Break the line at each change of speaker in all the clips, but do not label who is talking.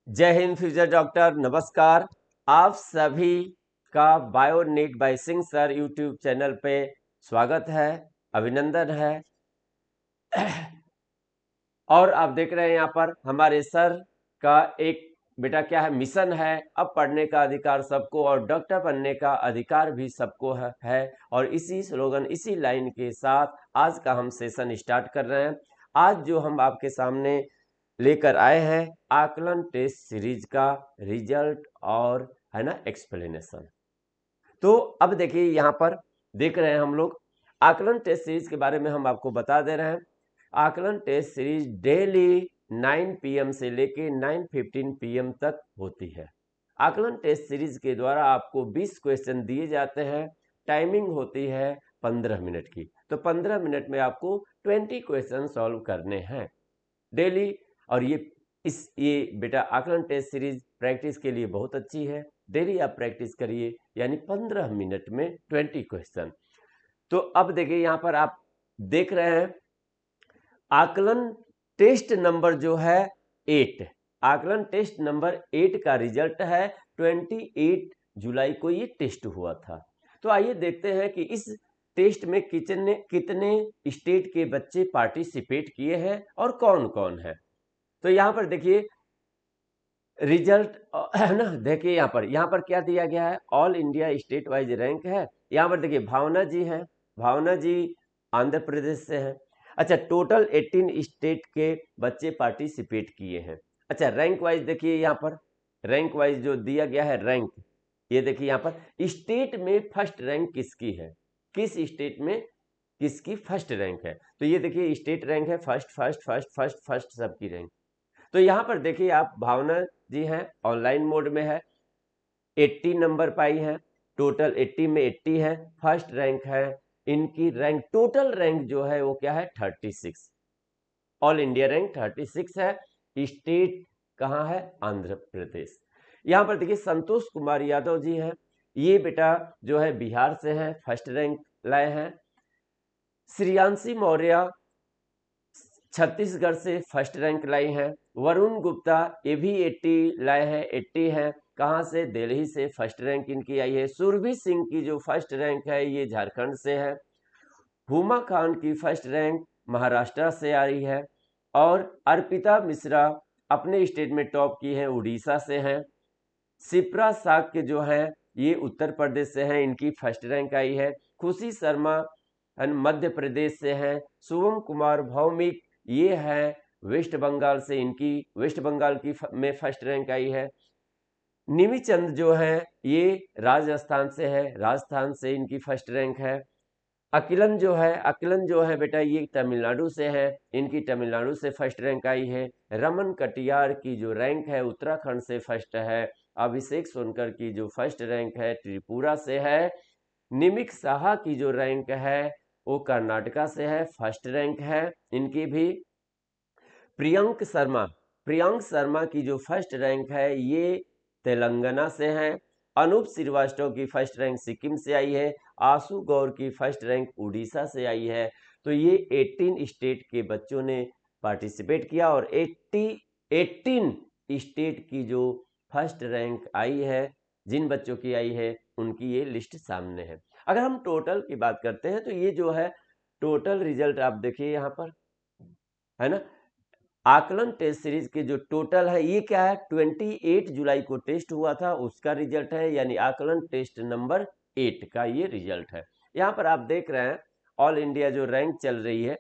जय Hind future doctor, नमस्कार। आप सभी का Bionic by Singh sir YouTube channel पे स्वागत है, अभिनंदन है। और आप देख रहे हैं यहाँ पर हमारे सर का एक बेटा क्या है, मिशन है, अब पढ़ने का अधिकार सबको और डॉक्टर बनने का अधिकार भी सबको है। और इसी स्लोगन, इसी लाइन के साथ आज का हम सेशन स्टार्ट कर रहे हैं। आज जो हम आपके सामने लेकर आए हैं आकलन टेस्ट सीरीज का रिजल्ट और है ना एक्सप्लेनेशन। तो अब देखिए यहाँ पर देख रहे हैं हम लोग आकलन टेस्ट सीरीज के बारे में हम आपको बता दे रहे हैं। आकलन टेस्ट सीरीज डेली 9 PM से लेके 9:15 PM तक होती है। आकलन टेस्ट सीरीज के द्वारा आपको 20 क्वेश्चन दिए जाते हैं। टाइमिंग होती है 15 मिनट की। तो 15 मिनट में आपको 20 क्वेश्चन सॉल्व करने हैं डेली। और ये बेटा आकलन टेस्ट सीरीज प्रैक्टिस के लिए बहुत अच्छी है। डेली आप प्रैक्टिस करिए, यानी 15 मिनट में 20 क्वेश्चन। तो अब देखिए यहाँ पर आप देख रहे हैं आकलन टेस्ट नंबर जो है 8, आकलन टेस्ट नंबर 8 का रिजल्ट है। 28 जुलाई को ये टेस्ट हुआ था। तो आइए देखते हैं कि इस टेस्ट में कितने स्टेट के बच्चे पार्टिसिपेट किए हैं और कौन कौन है। तो यहाँ पर देखिए रिजल्ट है ना, देखिए यहाँ पर क्या दिया गया है, all India state wise rank है। यहाँ पर देखिए भावना जी हैं, भावना जी आंध्र प्रदेश से हैं। अच्छा, टोटल 18 स्टेट के बच्चे पार्टिसिपेट किए हैं। अच्छा, रैंक वाइज देखिए यहाँ पर, रैंक वाइज जो दिया गया है रैंक, ये देखिए यहाँ पर स्टेट में फर्स्ट रैंक किसकी है, किस स्टेट में किसकी फर्स्ट रैंक है। तो ये देखिए स्टेट रैंक है, first first first first first सबकी रैंक। तो यहाँ पर देखिए आप भावना जी हैं, ऑनलाइन मोड में है, 80 नंबर पाई है, टोटल 80 में 80 है, फर्स्ट रैंक है। इनकी रैंक टोटल रैंक जो है वो क्या है 36, ऑल इंडिया रैंक 36 है। स्टेट कहाँ है, आंध्र प्रदेश। यहाँ पर देखिए संतोष कुमार यादव जी हैं, ये बेटा जो है बिहार से है, फर्स्ट रैंक लाए हैं। श्रियांशी मौर्य छत्तीसगढ़ से फर्स्ट रैंक लाई हैं। वरुण गुप्ता ये भी 80 लाए हैं, 80 हैं, कहाँ से, दिल्ली से फर्स्ट रैंक इनकी आई है। सुरभि सिंह की जो फर्स्ट रैंक है ये झारखंड से है। हुमा खान की फर्स्ट रैंक महाराष्ट्र से आई है। और अर्पिता मिश्रा अपने स्टेट में टॉप की है, उड़ीसा से हैं। शिप्रा साक्य जो है ये उत्तर प्रदेश से हैं, इनकी फर्स्ट रैंक आई है। खुशी शर्मा मध्य प्रदेश से हैं। शुभम कुमार भौमिक ये है वेस्ट बंगाल से, इनकी वेस्ट बंगाल की में फर्स्ट रैंक आई है। निमी चंद जो है ये राजस्थान से है, राजस्थान से इनकी फर्स्ट रैंक है। अकिलन जो है बेटा ये तमिलनाडु से है, इनकी तमिलनाडु से फर्स्ट रैंक आई है। रमन कटियार की जो रैंक है उत्तराखंड से फर्स्ट है। अभिषेक सोनकर की जो फर्स्ट रैंक है त्रिपुरा से है। निमिक साहा की जो रैंक है वो कर्नाटका से है, फर्स्ट रैंक है इनकी भी। प्रियंक शर्मा की जो फर्स्ट रैंक है ये तेलंगाना से है। अनूप श्रीवास्तव की फर्स्ट रैंक सिक्किम से आई है। आशु गौर की फर्स्ट रैंक उड़ीसा से आई है। तो ये 18 स्टेट के बच्चों ने पार्टिसिपेट किया और 18 स्टेट की जो फर्स्ट रैंक आई है, जिन बच्चों की आई है उनकी ये लिस्ट सामने है। अगर हम टोटल की बात करते हैं तो ये जो है टोटल रिजल्ट आप देखिए यहाँ पर, है ना, आकलन टेस्ट सीरीज के जो टोटल है ये क्या है, 28 जुलाई को टेस्ट हुआ था उसका रिजल्ट है, यानी आकलन टेस्ट नंबर 8 का ये रिजल्ट है। यहाँ पर आप देख रहे हैं ऑल इंडिया जो रैंक चल रही है,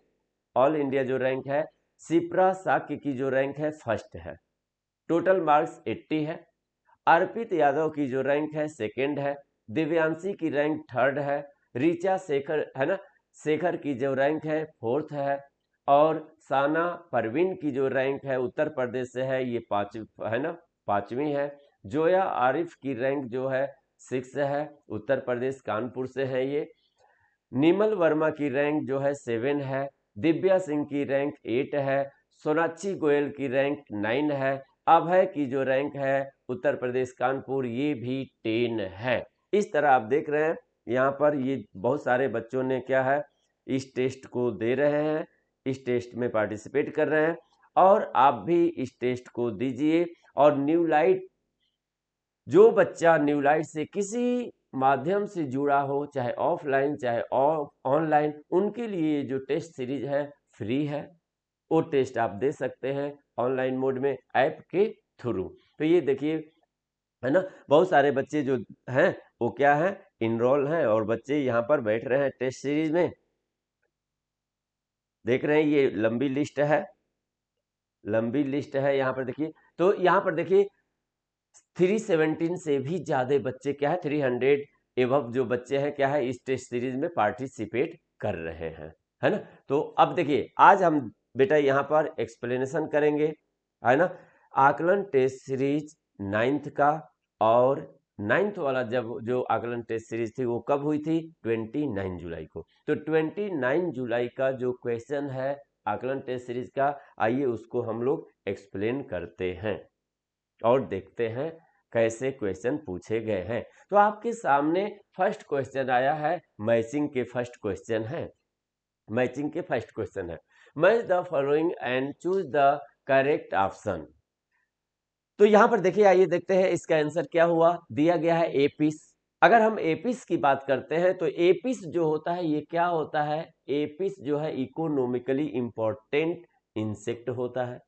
ऑल इंडिया जो रैंक है, शिप्रा साक्य की जो रैंक है फर्स्ट है, टोटल मार्क्स 80 है। अर्पित यादव की जो रैंक है सेकेंड है। दिव्यांशी की रैंक थर्ड है। ऋचा शेखर है ना, शेखर की जो रैंक है फोर्थ है। और साना परवीन की जो रैंक है उत्तर प्रदेश से है, ये है ना, पांचवी है। जोया आरिफ की रैंक जो है 6 है, उत्तर प्रदेश कानपुर से है ये। निमल वर्मा की रैंक जो है 7 है। दिव्या सिंह की रैंक 8 है। सोनाक्षी गोयल की रैंक 9 है। अभय की जो रैंक है उत्तर प्रदेश कानपुर ये भी 10 है। इस तरह आप देख रहे हैं यहाँ पर ये बहुत सारे बच्चों ने क्या है इस टेस्ट को दे रहे हैं, इस टेस्ट में पार्टिसिपेट कर रहे हैं। और आप भी इस टेस्ट को दीजिए। और न्यू लाइट, जो बच्चा न्यू लाइट से किसी माध्यम से जुड़ा हो, चाहे ऑफलाइन चाहे ऑनलाइन, उनके लिए जो टेस्ट सीरीज है फ्री है। वो टेस्ट आप दे सकते हैं ऑनलाइन मोड में ऐप के थ्रू। तो ये देखिए, है ना, बहुत सारे बच्चे जो हैं वो क्या है, इनरोल हैं, और बच्चे यहाँ पर बैठ रहे हैं टेस्ट सीरीज में। देख रहे हैं, ये लंबी लिस्ट है, लंबी लिस्ट है यहाँ पर देखिए। तो यहाँ पर देखिए 317 से भी ज्यादा बच्चे क्या है, 300 एवं जो बच्चे हैं क्या है, इस टेस्ट सीरीज में पार्टिसिपेट कर रहे हैं, है ना। तो अब देखिए, आज हम बेटा यहाँ पर एक्सप्लेनेशन करेंगे, है ना, आकलन टेस्ट सीरीज 9th का। और 9th वाला जब जो आकलन टेस्ट सीरीज थी वो कब हुई थी, 29 जुलाई को। तो 29 जुलाई का जो क्वेश्चन है आकलन टेस्ट सीरीज का, आइए उसको हम लोग एक्सप्लेन करते हैं और देखते हैं कैसे क्वेश्चन पूछे गए हैं। तो आपके सामने फर्स्ट क्वेश्चन आया है, मैचिंग के फर्स्ट क्वेश्चन है, मैचिंग के फर्स्ट क्वेश्चन है, match the following and choose the correct option. तो यहां पर देखिए, आइए देखते हैं इसका आंसर क्या हुआ। दिया गया है एपिस। अगर हम एपिस की बात करते हैं तो एपिस जो होता है ये क्या होता है, एपिस जो है इकोनॉमिकली इंपॉर्टेंट इंसेक्ट होता है,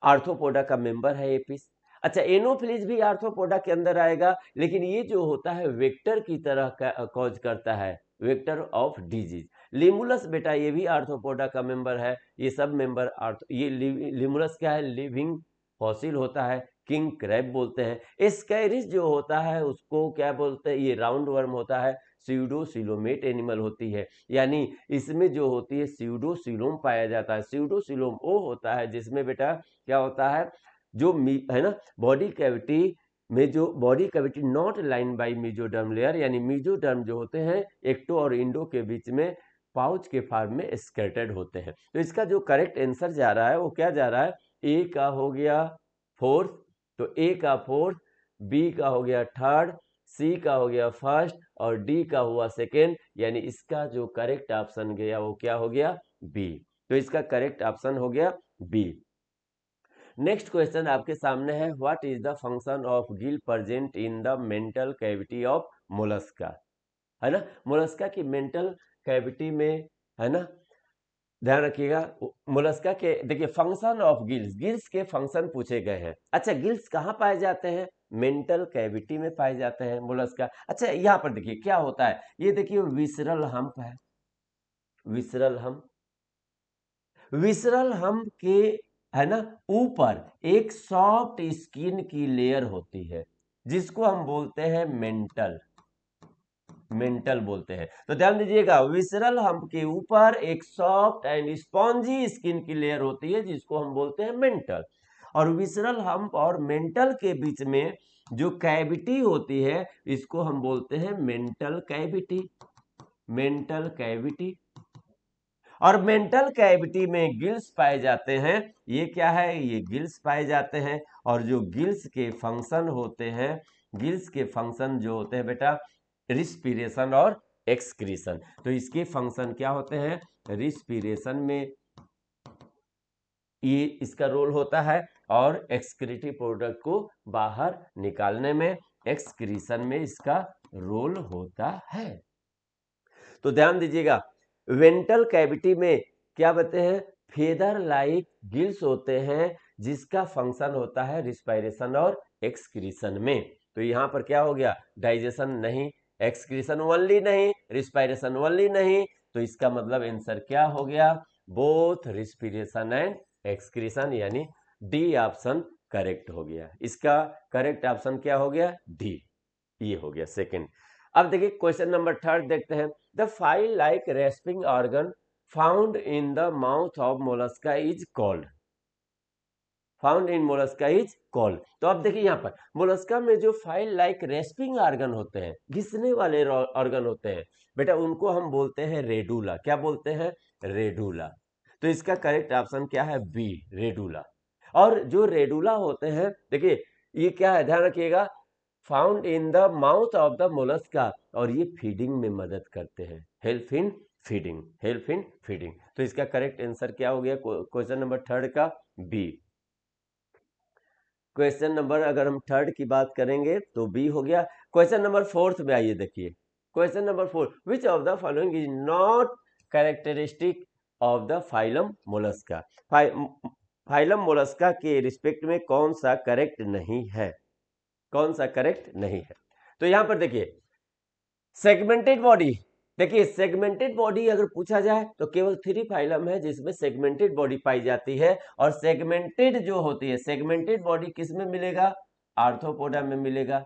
आर्थ्रोपोडा का मेंबर है एपिस। अच्छा, एनोफिलीज भी आर्थ्रोपोडा के अंदर आएगा, लेकिन ये जो होता है वेक्टर की तरह कॉज करता है, वेक्टर ऑफ डिजीज। लिमुलस बेटा ये भी आर्थ्रोपोडा का मेंबर है, ये सब मेंबर ये लिमुलस क्या है, लिविंग फॉसिल होता है, किंग क्रैब बोलते हैं। एस्कैरिस जो होता है उसको क्या बोलते हैं, ये राउंड वर्म होता है, स्यूडोसिलोमेट एनिमल होती है, यानी इसमें जो होती है स्यूडोसिलोम पाया जाता है। स्यूडोसिलोम वो होता है जिसमें बेटा क्या होता है, जो है ना, बॉडी कैविटी में जो body cavity not line by mesoderm layer, यानी मेसोडर्म जो होते हैं एक्टो और इंडो के बीच में पाउच के फॉर्म में स्कैटर्ड होते हैं। तो इसका जो करेक्ट आंसर जा रहा है वो क्या जा रहा है, ए का हो गया फोर्थ, तो ए का फोर्थ, बी का हो गया थर्ड, सी का हो गया फर्स्ट और डी का हुआ सेकेंड, यानी इसका जो करेक्ट ऑप्शन गया वो क्या हो गया, बी। तो इसका करेक्ट ऑप्शन हो गया बी। नेक्स्ट क्वेश्चन आपके सामने है, what is the function of gill present in the mantle cavity of Mollusca, है ना। मोलस्का की मेंटल कैविटी में, है ना, ध्यान रखिएगा, मोलस्का के देखिए फंक्शन ऑफ गिल्स, गिल्स के फंक्शन पूछे गए हैं। अच्छा, गिल्स कहाँ पाए जाते हैं, मेंटल कैविटी में पाए जाते हैं मोलस्का। अच्छा, यहाँ पर देखिए क्या होता है, ये देखिए विसरल हम्प है, विसरल हम्प, विसरल हम्प के, है ना, ऊपर एक सॉफ्ट स्किन की लेयर होती है जिसको हम बोलते हैं मेंटल, मेंटल बोलते हैं। तो ध्यान दीजिएगा, विसरल हम्प के ऊपर एक सॉफ्ट एंड स्पॉन्जी स्किन की लेयर होती है जिसको हम बोलते हैं मेंटल। और विसरल हम्प और मेंटल के बीच में जो कैविटी होती है इसको हम बोलते हैं मेंटल कैविटी, मेंटल कैविटी। और मेंटल कैविटी में गिल्स पाए जाते हैं, ये क्या है, ये गिल्स पाए जाते हैं। और जो गिल्स के फंक्शन होते हैं, गिल्स के फंक्शन जो होते हैं बेटा, रिस्पिरेशन और एक्सक्रीशन। तो इसके फंक्शन क्या होते हैं, रिस्पिरेशन में ये इसका रोल होता है, और एक्सक्रीटिव प्रोडक्ट को बाहर निकालने में, एक्सक्रीशन में इसका रोल होता है। तो ध्यान दीजिएगा, वेंट्रल कैविटी में क्या बताते हैं, फेदर लाइक गिल्स होते हैं जिसका फंक्शन होता है रिस्पायरेशन और एक्सक्रीशन में। तो यहां पर क्या हो गया, डाइजेशन नहीं, एक्सक्रीशन ओनली नहीं, रिस्पायरेशन ओनली नहीं, तो इसका मतलब आंसर क्या हो गया, बोथ रिस्पिरेशन एंड एक्सक्रीशन, यानी डी ऑप्शन करेक्ट हो गया। इसका करेक्ट ऑप्शन क्या हो गया, डी, ये हो गया सेकंड। अब देखिए क्वेश्चन नंबर थर्ड देखते हैं, the file like respiring organ found in the mouth of Mollusca is called, found in Mollusca is called. तो अब देखिए यहाँ पर मोलस्का में जो फाइल लाइक रेस्पिंग ऑर्गन होते हैं, घिसने वाले ऑर्गन होते हैं बेटा, उनको हम बोलते हैं रेडुला। क्या बोलते हैं, रेडुला। तो इसका करेक्ट ऑप्शन क्या है, बी, रेडुला। और जो रेडुला होते हैं, देखिए ये क्या है, ध्यान रखिएगा, found in the mouth of the Mollusca, और ये फीडिंग में मदद करते हैं, help in feeding, help in feeding. तो इसका करेक्ट आंसर क्या हो गया क्वेश्चन नंबर थर्ड का? बी। क्वेश्चन नंबर अगर हम थर्ड की बात करेंगे तो बी हो गया। क्वेश्चन नंबर फोर्थ में आइए देखिए, question number four, which of the following is not characteristic of the phylum Mollusca. Phylum Mollusca के रिस्पेक्ट में कौन सा करेक्ट नहीं है, कौन सा करेक्ट नहीं है? तो यहां पर देखिए सेगमेंटेड बॉडी, देखिए सेगमेंटेड बॉडी अगर पूछा जाए तो केवल 3 फाइलम है जिसमें सेगमेंटेड बॉडी पाई जाती है, और सेगमेंटेड जो होती है, सेगमेंटेड बॉडी किस में मिलेगा? आर्थ्रोपोडा में मिलेगा,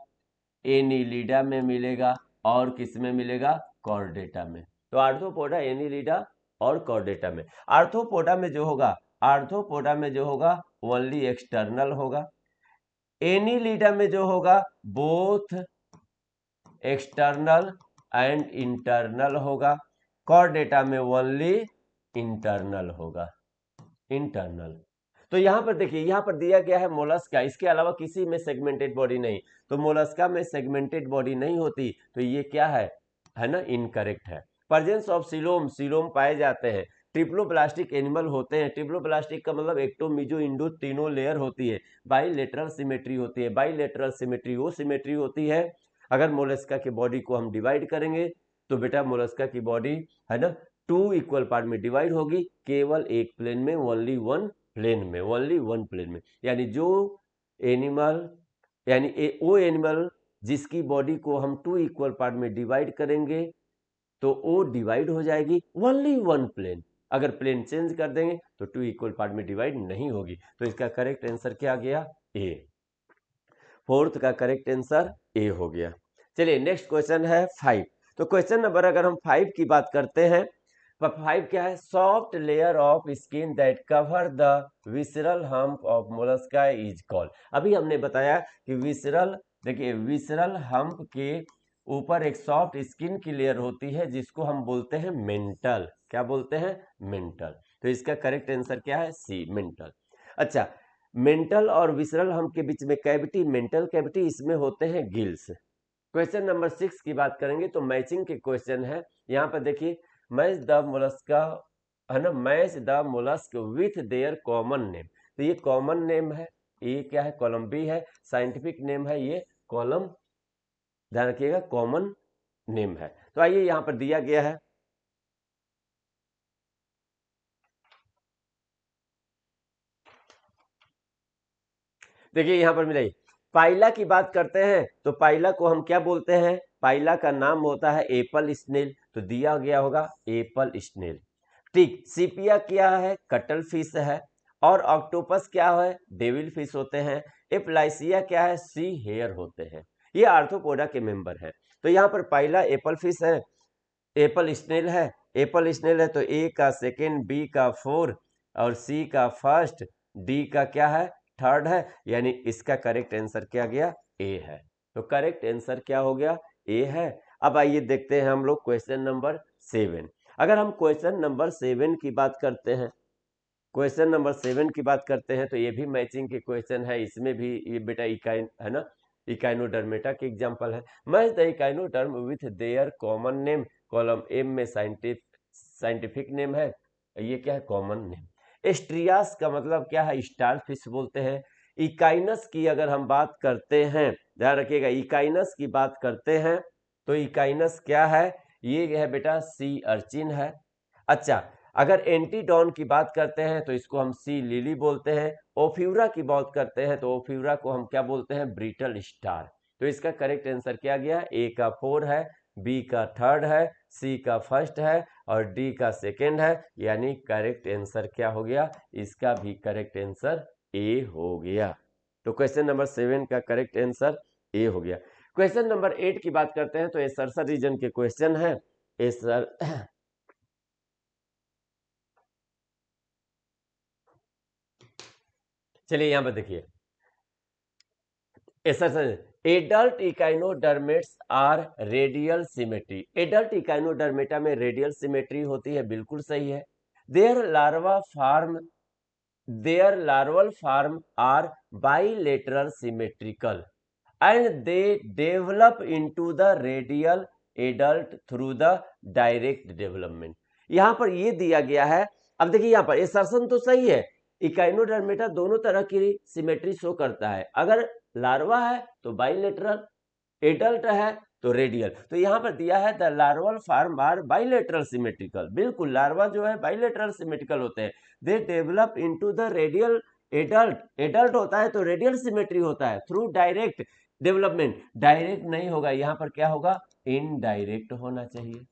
एनिलिडा में मिलेगा, और किस में मिलेगा? कॉर्डेटा में। तो आर्थ्रोपोडा, एनिलिडा और कॉर्डेटा में। आर्थ्रोपोडा में जो होगा, आर्थ्रोपोडा में जो होगा ओनली एक्सटर्नल होगा। एनिलिडा में जो होगा बोथ एक्सटर्नल एंड इंटरनल होगा। कॉर्डेटा में ओनली इंटरनल होगा, इंटरनल। तो यहां पर देखिए, यहां पर दिया गया है मोलस्का, इसके अलावा किसी में सेगमेंटेड बॉडी नहीं, तो मोलस्का में सेगमेंटेड बॉडी नहीं होती, तो ये क्या है ना, इनकरेक्ट है। प्रेजेंस ऑफ सीलोम, सीलोम पाए जाते हैं। ट्रिप्लोप्लास्टिक एनिमल होते हैं, ट्रिप्लोप्लास्टिक का मतलब एक्टो मीजो इंडो तीनों लेयर होती है। बाईलेटरल सिमेट्री होती है, बाईलेटरल सिमेट्री वो सिमेट्री होती है अगर मोलस्का की बॉडी को हम डिवाइड करेंगे तो बेटा मोलस्का की बॉडी है ना 2 इक्वल पार्ट में डिवाइड होगी, केवल एक प्लेन में, ओनली वन प्लेन में, ओनली वन प्लेन में। यानी जो एनिमल, यानी वो एनिमल जिसकी बॉडी को हम 2 इक्वल पार्ट में डिवाइड करेंगे तो वो डिवाइड हो जाएगी ओनली वन प्लेन। अगर प्लेन चेंज कर देंगे तो 2 इक्वल पार्ट में डिवाइड नहीं होगी। तो इसका करेक्ट आंसर क्या गया? ए। फोर्थ का करेक्ट आंसर ए हो गया। चलिए नेक्स्ट क्वेश्चन है 5। तो क्वेश्चन नंबर अगर हम 5 की बात करते हैं, 5 क्या है? Soft layer of skin that cover the visceral hump of Mollusca is called. अभी हमने बताया कि विसरल, देखिए विसरल हम्प के ऊपर एक सॉफ्ट स्किन की लेयर होती है जिसको हम बोलते हैं मेंटल। क्या बोलते हैं? मेंटल। तो इसका करेक्ट आंसर क्या है? सी, मेंटल। अच्छा, मेंटल और विसरल हम्प के बीच में कैविटी, मेंटल कैविटी, इसमें होते हैं गिल्स। क्वेश्चन नंबर 6 की बात करेंगे तो मैचिंग के क्वेश्चन है। यहाँ पर देखिए, मैच द मोलस्का है ना, match the mollusc with their common name. तो ये कॉमन नेम है, ये क्या है? कॉलम बी है। साइंटिफिक नेम है ये कॉलम, ध्यान रखिएगा कॉमन नेम है। तो आइए यहाँ पर दिया गया है, देखिए यहाँ पर मिलाई पाइला की बात करते हैं तो पाइला को हम क्या बोलते हैं? पाइला का नाम होता है एप्पल स्नेल, तो दिया गया होगा एप्पल स्नेल। ठीक, सीपिया क्या है? कटल फिश है। और ऑक्टोपस क्या है? डेविल फिश होते हैं। एपलाइसिया क्या है? सी हेयर होते हैं। ये आर्थ्रोपोडा के मेंबर हैं। तो यहाँ पर पाइला एप्पल फिश है, एप्पल स्नेल है, एप्पल स्नेल है तो ए का सेकेंड, बी का फोर, और सी का फर्स्ट, डी का क्या है? थर्ड है। यानी इसका करेक्ट आंसर क्या गया? ए है। तो करेक्ट आंसर क्या हो गया? ए है। अब आइए देखते हैं हम लोग क्वेश्चन नंबर 7। अगर हम क्वेश्चन नंबर 7 की बात करते हैं, क्वेश्चन नंबर 7 की बात करते हैं तो ये भी मैचिंग के क्वेश्चन है। इसमें भी ये बेटा इकाइन है ना, इकाइनोडर्मेटा के एग्जांपल है। Match the echinoderm with their common name, column M में साइंटिफिक नेम है, ये क्या है? Common name. एस्ट्रियास का मतलब क्या है? स्टार फिश बोलते हैं। इकाइनस की अगर हम बात करते हैं, ध्यान रखिएगा, इकाइनस की बात करते हैं तो इकाइनस क्या है? ये है बेटा सी अर्चिन है। अच्छा, अगर एंटीडॉन की बात करते हैं तो इसको हम सी लिली बोलते हैं। ओफ्यूरा की बात करते हैं तो ओफ्यूरा को हम क्या बोलते हैं? Brittle star. तो इसका करेक्ट आंसर क्या गया? ए का 4 है, बी का थर्ड है, सी का फर्स्ट है, और डी का सेकेंड है। यानी करेक्ट आंसर क्या हो गया? इसका भी करेक्ट आंसर ए हो गया। तो क्वेश्चन नंबर 7 का करेक्ट आंसर ए हो गया। क्वेश्चन नंबर 8 की बात करते हैं तो ये सर्सर रीजन के क्वेश्चन है। चलिए यहां पर देखिए, adult echinoderms are radial symmetry. Adult echinodermata में रेडियल सिमेट्री होती है, बिल्कुल सही है। Their larva form, their larval form are bilateral symmetrical and they develop into the radial adult through the direct development. यहां पर ये दिया गया है। अब देखिए यहां पर एसर्शन तो सही है, इकाइनोडर्मेटा दोनों तरह की सिमेट्री शो करता है। अगर लार्वा है तो बाइलेटरल, एडल्ट है तो रेडियल। तो यहां पर दिया है the larval form are bilateral symmetrical. बिल्कुल लार्वा जो है बाइलेटरल सिमेट्रिकल होते हैं। They develop into the radial adult, adult होता है तो रेडियल सिमेट्री होता है थ्रू डायरेक्ट डेवलपमेंट। डायरेक्ट नहीं होगा, यहां पर क्या होगा, इनडायरेक्ट होना चाहिए,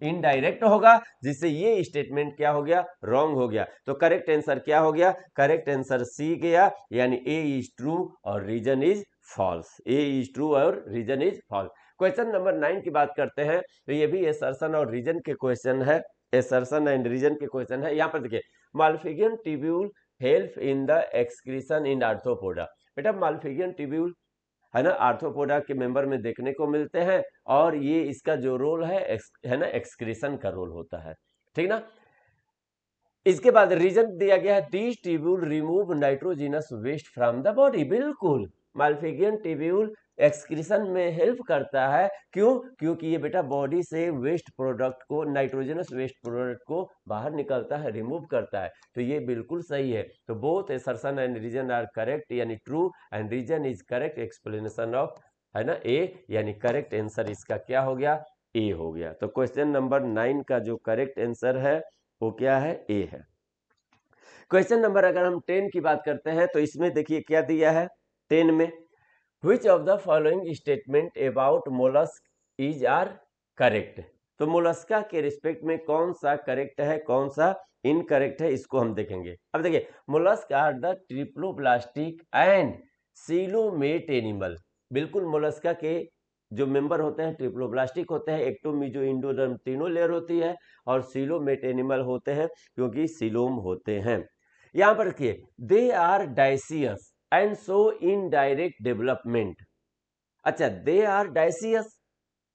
इनडायरेक्ट होगा, जिससे ये स्टेटमेंट क्या हो गया, रॉन्ग हो गया। तो करेक्ट आंसर क्या हो गया, करेक्ट आंसर सी गया, यानी ए इज ट्रू और reason is false. A is true और reason is false. Question number 9 की बात करते हैं, तो ये भी एसर्शन और रीजन के क्वेश्चन है, एसर्शन एंड रीजन के क्वेश्चन है। यहाँ पर देखिए, Malpighian tubule help in the excretion in arthropoda. बेटा माल्फिगियन ट्यूब्यूल है ना, आर्थ्रोपोडा के मेंबर में देखने को मिलते हैं, और ये इसका जो रोल है ना, एक्सक्रीशन का रोल होता है, ठीक ना। इसके बाद रीजन दिया गया है, these tubule remove nitrogenous waste from the body. बिल्कुल माल्फिगियन ट्यूब्यूल एक्सक्रीशन में हेल्प करता है, क्यों, क्योंकि ये बेटा बॉडी से वेस्ट प्रोडक्ट को, नाइट्रोजनस वेस्ट प्रोडक्ट को बाहर निकलता है, रिमूव करता है। तो ये बिल्कुल सही है। तो both assertion and reason are correct, यानी true and reason is correct explanation of, है ना, ए, यानी करेक्ट आंसर इसका क्या हो गया, ए हो गया। तो क्वेश्चन नंबर 9 का जो करेक्ट आंसर है वो क्या है, ए है। क्वेश्चन नंबर अगर हम 10 की बात करते हैं, तो इसमें देखिए क्या दिया है 10 में, Which of the following statement about mollusk is are correct। तो मोलस्का के रिस्पेक्ट में कौन सा करेक्ट है, कौन सा इनकरेक्ट है, इसको हम देखेंगे। अब देखिए, molluscs are the triploblastic and coelomate animal. बिल्कुल मोलस्का के जो मेंबर होते हैं ट्रिप्लोब्लास्टिक होते हैं, एक्टोमीजो इंडोडर्म तीनों लेयर होती है, और सीलोमेट एनिमल होते हैं क्योंकि सीलोम होते हैं। यहां पर देखिए, they are dioecious and so indirect development. अच्छा, they are dioecious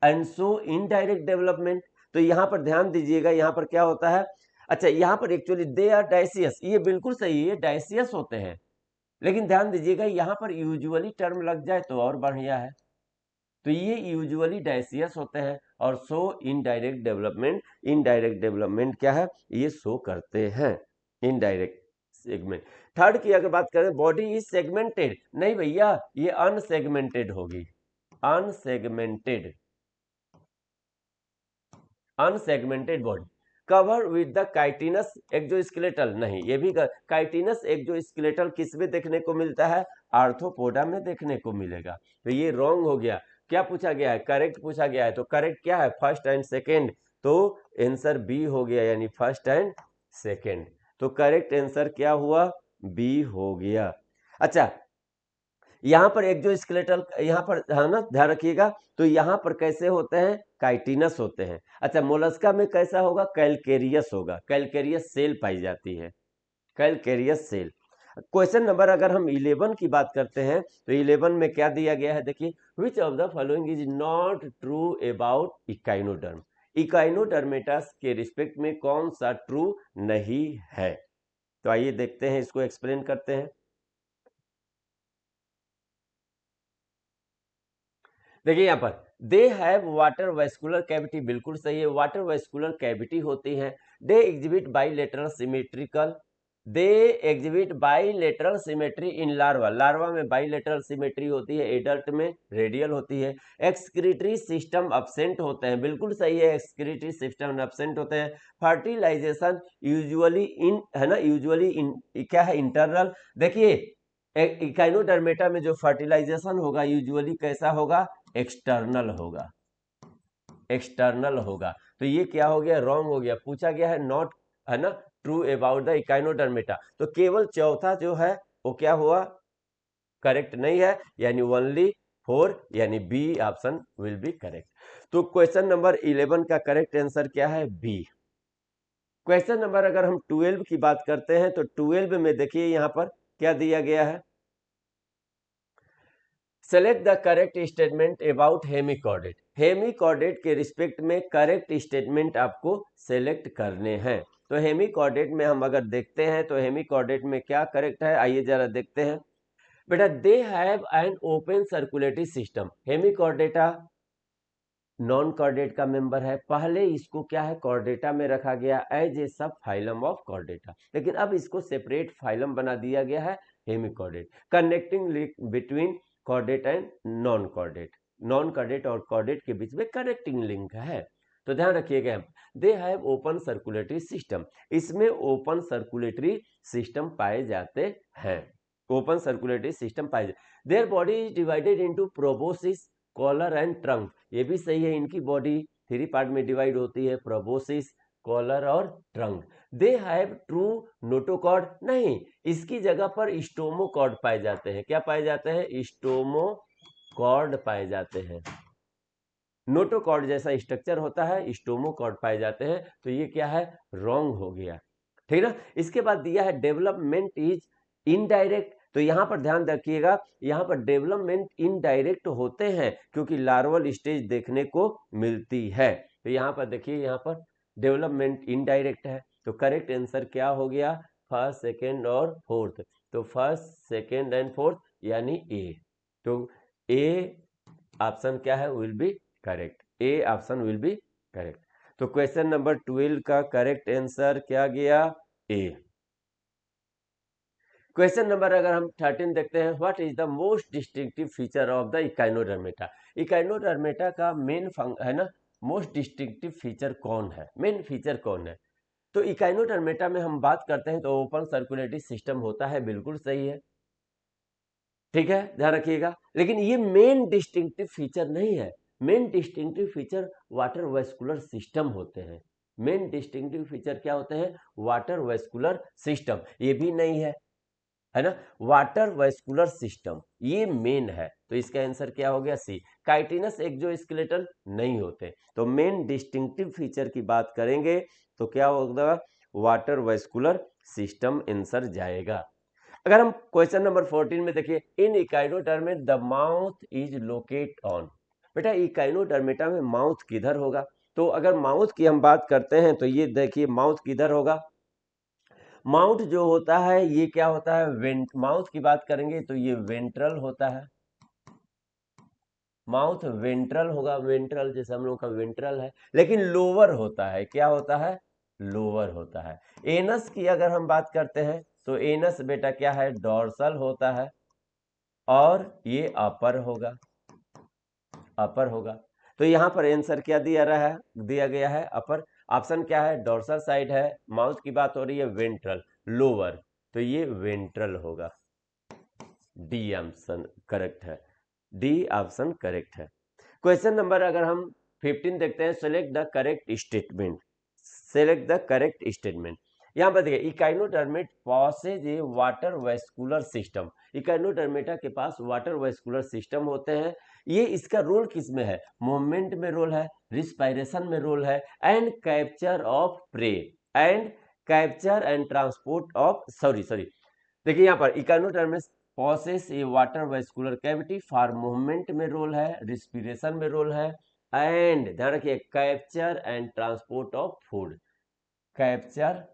and so indirect development, तो यहां पर ध्यान दीजिएगा, यहां पर क्या होता है। अच्छा, यहां पर एक्चुअली दे आर डायसियस, ये बिल्कुल सही है, डायसियस होते हैं, लेकिन ध्यान दीजिएगा यहां पर यूजुअली टर्म लग जाए तो और बढ़िया है। तो ये यूजुअली डायसियस होते हैं, और सो इनडायरेक्ट डेवलपमेंट, इनडायरेक्ट डेवलपमेंट क्या है, ये शो करते हैं, इनडायरेक्ट सेगमेंट। थर्ड की अगर बात करें, बॉडी इज सेगमेंटेड, नहीं भैया ये अनसेगमेंटेड होगी, unsegmented, unsegmented body. Cover with the chitinous exoskeletal, नहीं ये भी काइटिनस एक्सोस्केलेटल किस में देखने को मिलता है, आर्थ्रोपोडा में देखने को मिलेगा। तो ये रॉन्ग हो गया। क्या पूछा गया है, करेक्ट पूछा गया है, तो करेक्ट क्या है, फर्स्ट एंड सेकेंड। तो आंसर बी हो गया, यानी फर्स्ट एंड सेकेंड। तो करेक्ट आंसर क्या हुआ, बी हो गया। अच्छा, यहां पर एक्सोस्केलेटल, यहां पर है ना, ध्यान रखिएगा, तो यहां पर कैसे होते हैं, काइटिनस होते हैं। अच्छा, मोलस्का में कैसा होगा, कैलकेरियस होगा, कैलकेरियस सेल पाई जाती है, कैलकेरियस सेल। क्वेश्चन नंबर अगर हम 11 की बात करते हैं, तो 11 में क्या दिया गया है, देखिए, which of the following is not true about echinoderm. Echinodermatas के रिस्पेक्ट में कौन सा ट्रू नहीं है। तो आइए देखते हैं, इसको एक्सप्लेन करते हैं। देखिए यहां पर, they have water vascular cavity, बिल्कुल सही है, वाटर वेस्कुलर कैविटी होती है। They exhibit bilateral symmetrical, they exhibit bilateral symmetry in larva, larva में बाइलेटरल सिमेट्री होती है, एडल्ट में रेडियल होती है। एक्सक्रीटरी सिस्टम एब्सेंट होते हैं, बिल्कुल सही है, एक्सक्रीटरी सिस्टम एब्सेंट होते हैं। फर्टिलाइजेशन यूजुअली इन, है ना, यूजुअली इन क्या है, इंटरनल। देखिए इकाइनोडर्मेटा में जो फर्टिलाइजेशन होगा यूजुअली कैसा होगा, एक्सटर्नल होगा, एक्सटर्नल होगा। तो ये क्या हो गया, रॉन्ग हो गया, पूछा गया है नॉट, है ना, ट्रू अबाउट द इकाइनोडर्मेटा। तो केवल चौथा जो है वो क्या हुआ, करेक्ट नहीं है, यानी ओनली 4, यानी B option will be correct. तो क्वेश्चन नंबर 11 का करेक्ट आंसर क्या है, बी। क्वेश्चन नंबर अगर हम 12 की बात करते हैं, तो 12 में देखिए यहां पर क्या दिया गया है, select the correct statement about hemichordate. Hemichordate के रिस्पेक्ट में करेक्ट स्टेटमेंट आपको सेलेक्ट करने हैं। तो हेमिकॉर्डेट में हम अगर देखते हैं, तो हेमिकॉर्डेट में क्या करेक्ट है, आइए जरा देखते हैं। बेटा, they have an open circulatory system, Hemichordata non chordate का मेंबर है। पहले इसको क्या है, कॉर्डेटा में रखा गया एज ए सब फाइलम ऑफ कॉर्डेटा, लेकिन अब इसको सेपरेट फाइलम बना दिया गया है hemichordate. Connecting link between chordate and non chordate, non chordate और कॉर्डेट के बीच में कनेक्टिंग लिंक है। तो ध्यान रखिएगा, they have open circulatory system, इसमें ओपन सर्कुलेटरी सिस्टम पाए जाते हैं, ओपन सर्कुलेटरी सिस्टम पाए जाते। Their body is divided into proboscis, collar and trunk, ये भी सही है, इनकी बॉडी 3 पार्ट में डिवाइड होती है, प्रोबोसिस, कॉलर और trunk. They have true notochord, नहीं, इसकी जगह पर स्टोमोकॉर्ड पाए जाते हैं। क्या पाए जाते हैं, स्टोमोकॉर्ड पाए जाते हैं। नोटोकॉर्ड जैसा स्ट्रक्चर होता है, स्टोमोकॉर्ड पाए जाते हैं, तो ये क्या है, रॉन्ग हो गया, ठीक ना। इसके बाद दिया है डेवलपमेंट इज इनडायरेक्ट, तो यहां पर ध्यान रखिएगा, यहां पर डेवलपमेंट इनडायरेक्ट होते हैं क्योंकि लार्वल स्टेज देखने को मिलती है। तो यहां पर देखिए, यहां पर डेवलपमेंट इनडायरेक्ट है, तो करेक्ट आंसर क्या हो गया, फर्स्ट, सेकेंड और फोर्थ। तो फर्स्ट, सेकेंड एंड फोर्थ यानी ए, तो ए ऑप्शन क्या है, will be correct, A option will be correct. तो क्वेश्चन नंबर 12 का करेक्ट आंसर क्या गया, ए। क्वेश्चन नंबर अगर हम 13 देखते हैं, what is the most distinctive feature of the Echinodermata. Echinodermata का मेन है ना, मोस्ट डिस्टिंक्टिव फीचर कौन है, मेन फीचर कौन है। तो इकाइनोडर्मेटा में हम बात करते हैं तो ओपन सर्कुलेटरी सिस्टम होता है, बिल्कुल सही है, ठीक है, ध्यान रखिएगा। लेकिन ये मेन डिस्टिंक्टिव फीचर नहीं है, main distinctive feature water vascular system होते हैं। मेन डिस्टिंक्टिव फीचर क्या होते हैं, वाटर वेस्कुलर सिस्टम, ये भी नहीं है ना, वाटर वेस्कुलर सिस्टम ये मेन है, तो इसका आंसर क्या हो गया, सी। काइटिनस एक्सोस्केलेटन नहीं होते, तो मेन डिस्टिंक्टिव फीचर की बात करेंगे तो क्या होगा, वाटर वेस्कुलर सिस्टम आंसर जाएगा। अगर हम क्वेश्चन नंबर 14 में देखिए, in echinodermate the mouth is locate on, बेटा इकाइनोडर्मेटा में माउथ किधर होगा, तो अगर माउथ की हम बात करते हैं तो ये देखिए माउथ किधर होगा, माउथ जो होता है ये क्या होता है, माउथ की बात करेंगे तो ये वेंट्रल होता है, माउथ वेंट्रल होगा, वेंट्रल जैसे हम लोग का वेंट्रल है, लेकिन लोअर होता है, क्या होता है, लोअर होता है। एनस की अगर हम बात करते हैं तो एनस बेटा क्या है, डॉर्सल होता है, और ये अपर होगा, अपर होगा। तो यहां पर आंसर क्या दिया रहा है, दिया गया है अपर। ऑप्शन क्या है, डॉर्सल साइड है, माउथ की बात हो रही है, वेंट्रल, लोअर, तो ये वेंट्रल होगा, डी ऑप्शन करेक्ट है, डी ऑप्शन करेक्ट है। क्वेश्चन नंबर अगर हम 15 देखते हैं, select the correct statement, select the correct statement. यहां पर देखिए, इकाइनोडर्मेट पॉसेज ए वाटर वेस्कुलर सिस्टम, इकाइनोडर्मेटा के पास वाटर वेस्कुलर सिस्टम होते हैं। ये इसका रोल किस में है, मूवमेंट में रोल है, रिस्पायरेशन में रोल है, and capture of prey, and capture and transport of sorry देखिए यहाँ पर echinodermate possess a water vascular cavity, for movement में रोल है, रिस्पिरेशन में रोल है, एंड ध्यान रखिए capture and transport of food, capture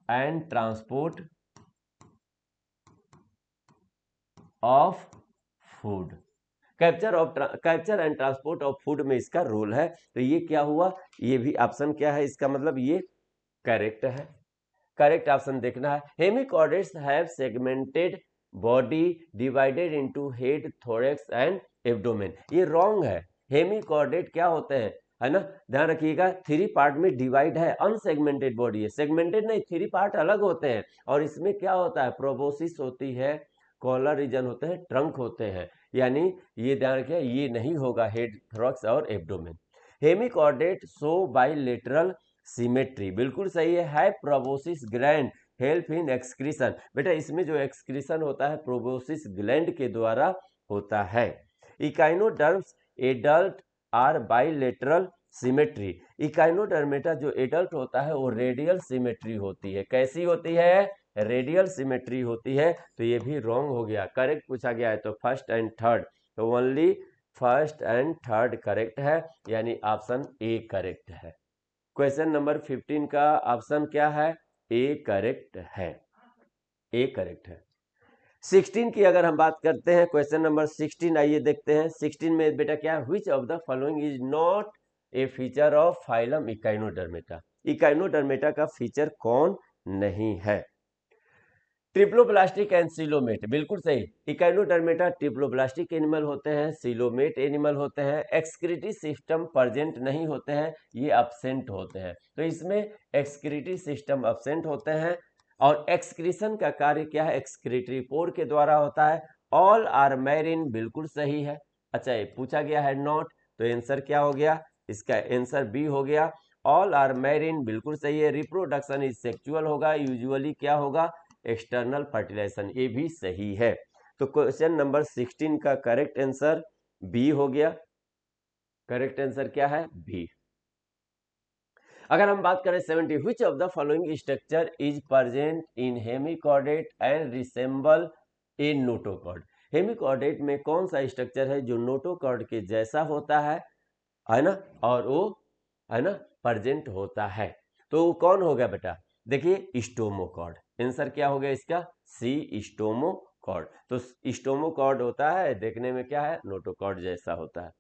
and transport of food, capture and transport of food में इसका रोल है। तो ये क्या हुआ, ये भी ऑप्शन क्या है, इसका मतलब ये करेक्ट है, करेक्ट ऑप्शन देखना है। Hemichordates have segmented body divided into head, thorax and abdomen, ये रॉन्ग है। हेमिकॉर्डेट क्या होते हैं, है ना, ध्यान रखिएगा, 3 पार्ट में डिवाइड है, अनसेगमेंटेड बॉडी है, सेगमेंटेड नहीं, 3 पार्ट अलग होते हैं, और इसमें क्या होता है, प्रोबोसिस होती है, कॉलर रीजन होते हैं, ट्रंक होते हैं, यानी ये ध्यान रखिए, ये नहीं होगा हेड, थोरैक्स और abdomen. Hemichordate show bilateral symmetry, बिल्कुल सही है proboscis gland help in excretion, बेटा इसमें जो एक्सक्रीशन होता है प्रोबोसिस ग्लैंड के द्वारा होता है। Echinoderms adult are bilateral symmetry, Echinodermata जो एडल्ट होता है वो रेडियल सिमेट्री होती है, कैसी होती है, रेडियल सिमेट्री होती है, तो ये भी रॉन्ग हो गया, करेक्ट पूछा गया है तो फर्स्ट एंड थर्ड, तो only first and third correct है, यानी ऑप्शन ए करेक्ट है। क्वेश्चन नंबर 15 का ऑप्शन क्या है, ए करेक्ट है, ए करेक्ट है। 16 की अगर हम बात करते हैं, क्वेश्चन नंबर 16 आइए देखते हैं। 16 में बेटा क्या है, which of the following is not a feature of phylum Echinodermata. Echinodermata का फीचर कौन नहीं है? ट्रिप्लोब्लास्टिक एंड सिलोमेट, बिल्कुल सही। इकाइनोडर्मेटा ट्रिप्लोब्लास्टिक एनिमल होते हैं, सिलोमेट एनिमल होते हैं। एक्सक्रीटरी सिस्टम प्रेजेंट नहीं होते हैं, ये अब्सेंट होते हैं। तो इसमें एक्सक्रीटरी सिस्टम अब्सेंट होते हैं और एक्सक्रीशन का कार्य क्या है, एक्सक्रीटरी पोर के द्वारा होता है। ऑल आर मैरिन, बिल्कुल सही है। अच्छा, ये पूछा गया है नॉट, तो आंसर क्या हो गया, इसका आंसर बी हो गया। ऑल आर मैरिन बिल्कुल सही है। रिप्रोडक्शन इज सेक्चुअल होगा, यूजुअली क्या होगा, एक्सटर्नल फर्टिलाइजेशन, ये भी सही है। तो क्वेश्चन नंबर 16 का करेक्ट आंसर बी हो गया। करेक्ट आंसर क्या है, बी। अगर हम बात करें 70, which of the following structure is present in hemichordate and resemble a notochord. Hemichordate में कौन सा स्ट्रक्चर है जो नोटोकॉर्ड के जैसा होता है ना, और वो है ना प्रेजेंट होता है? तो कौन हो गया बेटा, देखिए स्टोमोकॉर्ड। आंसर क्या हो गया इसका, सी, स्टोमोकॉर्ड। तो स्टोमोकॉर्ड होता है, देखने में क्या है, नोटोकॉर्ड जैसा होता है।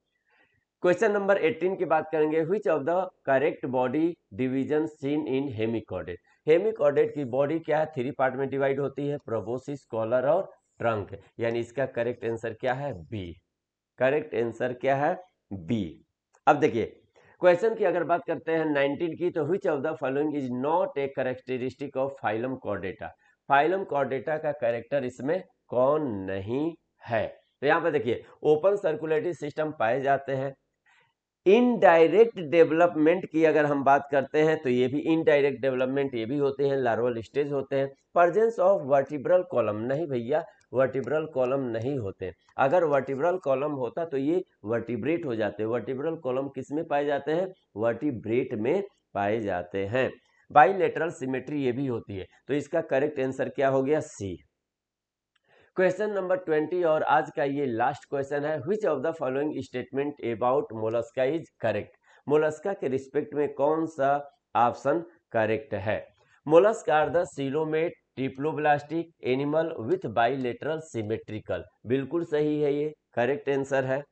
क्वेश्चन नंबर 18 की बात करेंगे, which of the correct body division seen in hemichordate. Hemichordate की बॉडी क्या है, 3 पार्ट में डिवाइड होती है, प्रोबोसिस, कॉलर और ट्रंक। यानी इसका करेक्ट आंसर क्या है, बी। करेक्ट आंसर क्या है, बी। अब देखिए क्वेश्चन की अगर बात करते हैं 19 की, तो विच of the following is not a characteristic of phylum Chordata. Phylum Chordata का कैरेक्टर इसमें कौन नहीं है? तो यहां पर देखिए ओपन सर्कुलेटरी सिस्टम पाए जाते हैं। इनडायरेक्ट डेवलपमेंट की अगर हम बात करते हैं तो ये भी इनडायरेक्ट डेवलपमेंट ये भी होते हैं, लार्वल स्टेज होते हैं। प्रेजेंस ऑफ वर्टिब्रल कॉलम, नहीं भैया वर्टिब्रल कॉलम नहीं होते। अगर वर्टिब्रल कॉलम होता तो ये वर्टिब्रेट हो जाते। वर्टिब्रल कॉलम किस में पाए जाते हैं, वर्टिब्रेट में पाए जाते हैं। बाइलेटरल सिमेट्री ये भी होती है। तो इसका करेक्ट आंसर क्या हो गया, सी। क्वेश्चन नंबर 20 और आज का ये लास्ट क्वेश्चन है, which of the following statement about Mollusca is correct. Mollusca के रिस्पेक्ट में कौन सा ऑप्शन करेक्ट है? Mollusca are the coelomate triploblastic animal with bilateral symmetrical, बिल्कुल सही है, ये करेक्ट आंसर है।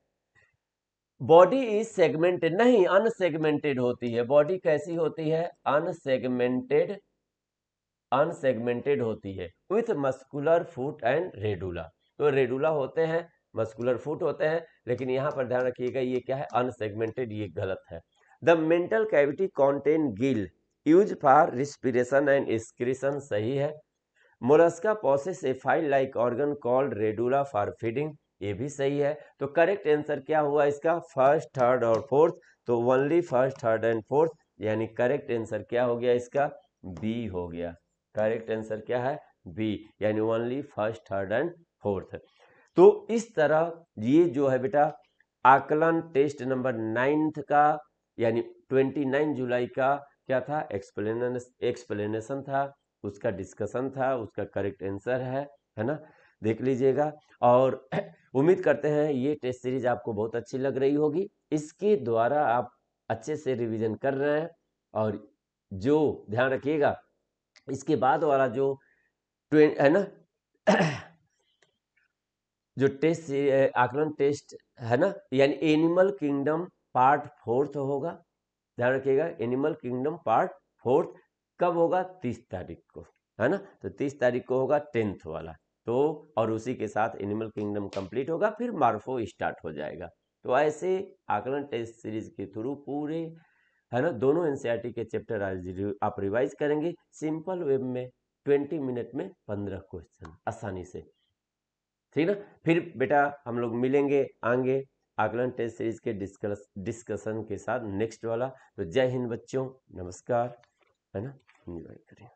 बॉडी इज सेगमेंटेड, नहीं अनसेगमेंटेड होती है। बॉडी कैसी होती है, अनसेगमेंटेड, अनसेगमेंटेड होती है with muscular foot and radula. तो रेडुला होते हैं, मस्कुलर फुट होते हैं, लेकिन यहां पर ध्यान रखिएगा ये क्या है, अनसेगमेंटेड, ये गलत है। The mantle cavity contain Gill use for respiration and excretion, सही है। Mollusca possesses A file like organ called radula for feeding, ये भी सही है। तो करेक्ट आंसर क्या हुआ इसका, फर्स्ट, थर्ड और फोर्थ। तो only first, third and fourth, यानी करेक्ट आंसर क्या हो गया इसका, बी हो गया। करेक्ट आंसर क्या है, बी, यानी only first, third and fourth. तो इस तरह ये जो है बेटा आकलन टेस्ट नंबर 9 का, यानी 29 जुलाई का क्या था, एक्सप्लेनेशन था, उसका डिस्कशन था, उसका करेक्ट आंसर है ना, देख लीजिएगा। और उम्मीद करते हैं ये टेस्ट सीरीज आपको बहुत अच्छी लग रही होगी। इसके द्वारा आप अच्छे से रिवीजन कर रहे हैं। और जो ध्यान रखिएगा इसके बाद वाला जो है ना जो टेस्ट आकलन टेस्ट है ना, यानी एनिमल किंगडम पार्ट 4 होगा। ध्यान रखिएगा एनिमल किंगडम पार्ट 4 कब होगा, 30 तारीख को, है ना। तो 30 तारीख को होगा 10th वाला। तो और उसी के साथ एनिमल किंगडम कंप्लीट होगा, फिर मार्फो स्टार्ट हो जाएगा। तो ऐसे आकलन टेस्ट सीरीज के थ्रू पूरे है ना दोनों एनसीईआरटी के चैप्टर आज आप रिवाइज करेंगे सिंपल वे में, 20 मिनट में 15 क्वेश्चन आसानी से, ठीक ना। फिर बेटा हम लोग मिलेंगे आगे आकलन टेस्ट सीरीज के डिस्कशन के साथ नेक्स्ट वाला। तो जय हिंद बच्चों, नमस्कार, है ना, एंजॉय करें।